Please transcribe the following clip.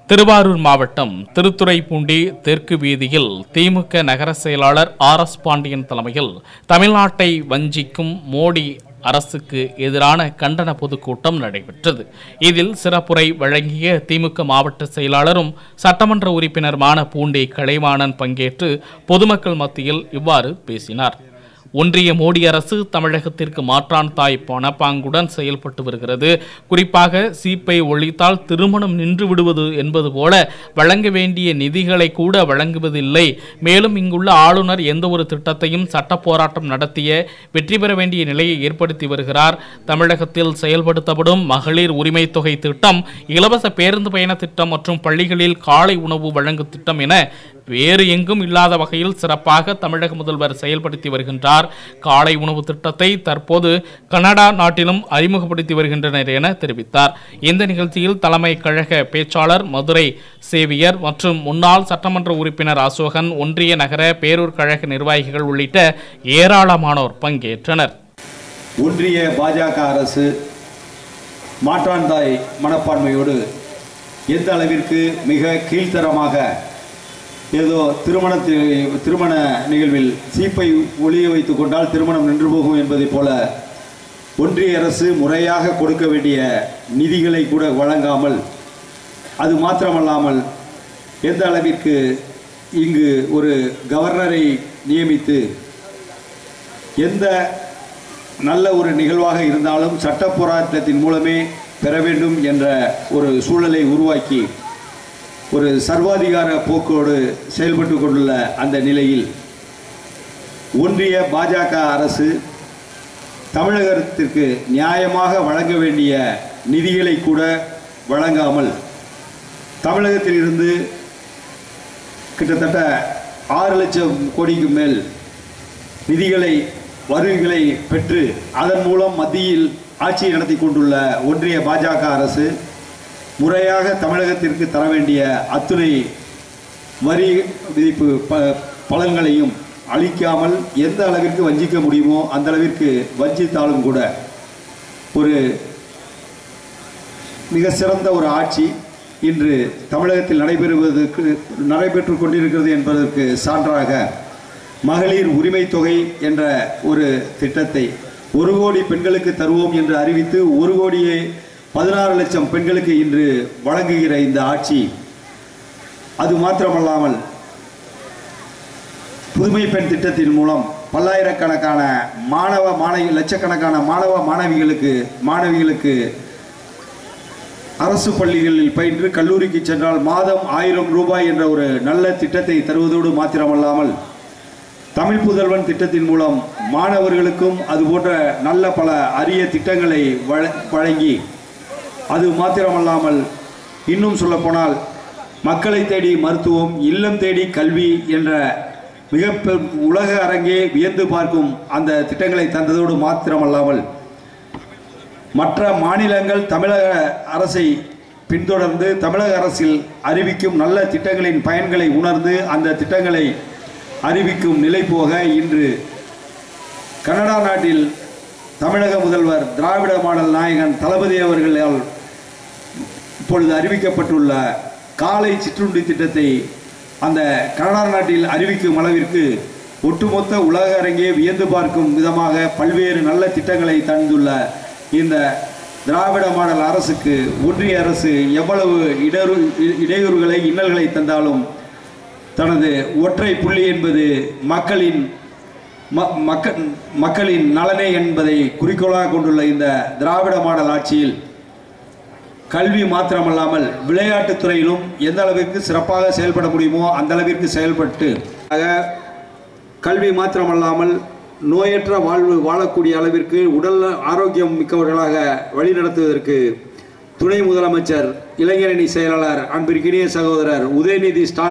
திருவாரூர் மாவட்டம் திருத்துறைப்பூண்டி தெற்கு வீதியில் திமுக நகர செயலாளர் RS பாண்டியன் தலைமையில் தமிழ்நாட்டை வஞ்சிக்கும் மோடி அரசுக்கு எதிரான கண்டன பொதுக்கூட்டம் நடைபெற்றது. இதில் சிறப்புரை வழங்கிய திமுக மாவட்ட செயலாளரும் சட்டமன்ற உறுப்பினருமான பூண்டி கலைவாணன் பங்கேற்று பொதுமக்கள் மத்தியில் இவ்வாறு பேசினார். ஒன்றிய மோடி அரசு தமிழகத்திற்கு மாற்றான் தாய் பணப்பாங்குடன் செயல்பட்டு வருகிறது. குறிப்பாக சீப்பை ஒழித்தால் திருமணம் நின்று விடுவது என்பது போல வழங்க வேண்டிய நிதிகளை கூட வழங்குவதில்லை. மேலும் இங்குள்ள ஆளுநர் எந்த ஒரு திட்டத்தையும் சட்ட போராட்டம் நடத்திய வெற்றி பெற வேண்டிய நிலையை ஏற்படுத்தி வருகிறார். தமிழகத்தில் செயல்படுத்தப்படும் மகளிர் உரிமை தொகை திட்டம், இலவச பேருந்து பயண திட்டம் மற்றும் பள்ளிகளில் காலை உணவு வழங்கும் திட்டம் என வேறு எங்கும் இல்லாத வகையில் சிறப்பாக தமிழக முதல்வர் செயல்படுத்தி வருகின்றார். காலை உணவு திட்டத்தை தற்போது கனடா நாட்டிலும் அறிமுகப்படுத்தி வருகின்றனர் என தெரிவித்தார். இந்த நிகழ்ச்சியில் தலைமை கழக பேச்சாளர் மதுரை சேவியர் மற்றும் முன்னாள் சட்டமன்ற உறுப்பினர் அசோகன், ஒன்றிய நகர பேரூர் கழக நிர்வாகிகள் உள்ளிட்ட ஏராளமானோர் பங்கேற்றனர். ஒன்றிய பாஜக அரசு மாற்றாந்தாய் மனப்பான்மையோடு எந்த அளவிற்கு மிக கீழ்த்தரமாக ஏதோ திருமண நிகழ்வில் சீப்பை ஒளிய வைத்துக் கொண்டால் திருமணம் நின்று போகும் என்பதைப் போல ஒன்றிய அரசு முறையாக கொடுக்க வேண்டிய நிதிகளை கூட வழங்காமல், அது மாத்திரமல்லாமல் எந்த அளவிற்கு இங்கு ஒரு கவர்னரை நியமித்து எந்த நல்ல ஒரு நிகழ்வாக இருந்தாலும் சட்ட போராட்டத்தின் மூலமே பெற வேண்டும் என்ற ஒரு சூழலை உருவாக்கி ஒரு சர்வாதிகார போக்கோடு செயல்பட்டு கொண்டுள்ள அந்த நிலையில் ஒன்றிய பாஜக அரசு தமிழகத்திற்கு நியாயமாக வழங்க வேண்டிய நிதிகளை கூட வழங்காமல் தமிழகத்தில் இருந்து கிட்டத்தட்ட 6 லட்சம் கோடிக்கு மேல் நிதிகளை வருகைகளை பெற்று அதன் மூலம் மத்தியில் ஆட்சியை நடத்தி கொண்டுள்ள ஒன்றிய பாஜக அரசு முறையாக தமிழகத்திற்கு தர வேண்டிய அத்துணை வரி விதிப்பு பலன்களையும் அளிக்காமல் எந்த அளவிற்கு வஞ்சிக்க முடியுமோ அந்த அளவிற்கு வஞ்சித்தாலும் கூட ஒரு மிக சிறந்த ஒரு ஆட்சி இன்று தமிழகத்தில் நடைபெற்று கொண்டிருக்கிறது என்பதற்கு சான்றாக மகளிர் உரிமை தொகை என்ற ஒரு திட்டத்தை 1 கோடி பெண்களுக்கு தருவோம் என்று அறிவித்து 1,16 லட்சம் பெண்களுக்கு இன்று வழங்குகிற இந்த ஆட்சி, அது மாத்திரமல்லாமல் புதுமை பெண் திட்டத்தின் மூலம் பல்லாயிரக்கணக்கான லட்சக்கணக்கான மாணவிகளுக்கு அரசு பள்ளிகளில் பயின்று கல்லூரிக்கு சென்றால் மாதம் 1000 ரூபாய் என்ற ஒரு நல்ல திட்டத்தை தருவதோடு மாத்திரமல்லாமல் தமிழ் புதல்வன் திட்டத்தின் மூலம் மாணவர்களுக்கும் அதுபோன்ற நல்ல பல அரிய திட்டங்களை வழங்கி, அது மாத்திரமல்லாமல் இன்னும் சொல்லப்போனால் மக்களை தேடி மருத்துவம், இல்லம் தேடி கல்வி என்ற மிக உலக அரங்கே வியந்து பார்க்கும் அந்த திட்டங்களை தந்ததோடு மாத்திரமல்லாமல் மற்ற மாநிலங்கள் தமிழக அரசை பின்தொடர்ந்து தமிழக அரசில் அறிவிக்கும் நல்ல திட்டங்களின் பயன்களை உணர்ந்து அந்த திட்டங்களை அறிவிக்கும் நிலை போக இன்று கனடா நாட்டில் தமிழக முதல்வர் திராவிட மாடல் நாயகன் தளபதி அவர்களால் இப்பொழுது அறிவிக்கப்பட்டுள்ள காலை சிற்றுண்டி திட்டத்தை அந்த கனடா நாட்டில் அறிவிக்கும் அளவிற்கு ஒட்டுமொத்த உலக அரங்கே வியந்து பார்க்கும் விதமாக பல்வேறு நல்ல திட்டங்களை தந்துள்ள இந்த திராவிட மாடல் அரசுக்கு ஒன்றிய அரசு எவ்வளவு இடையூறுகளை இன்னல்களை தந்தாலும் தனது ஒற்றை புள்ளி என்பது மக்களின் நலனே என்பதை குறிக்கோளாக கொண்டுள்ள இந்த திராவிட மாடல் ஆட்சியில் கல்வி மாத்திரமல்லாமல் விளையாட்டுத் துறையிலும் எந்த அளவிற்கு சிறப்பாக செயல்பட முடியுமோ அந்த அளவிற்கு செயல்பட்டு கல்வி மாத்திரமல்லாமல் நோயற்ற வாழ்வு வாழக்கூடிய அளவிற்கு உடல் ஆரோக்கியம் மிக்கவர்களாக வழிநடத்துவதற்கு துணை முதலமைச்சர் இளைஞரணி செயலாளர் அன்பிற்கினிய சகோதரர் உதயநிதி ஸ்டாலின்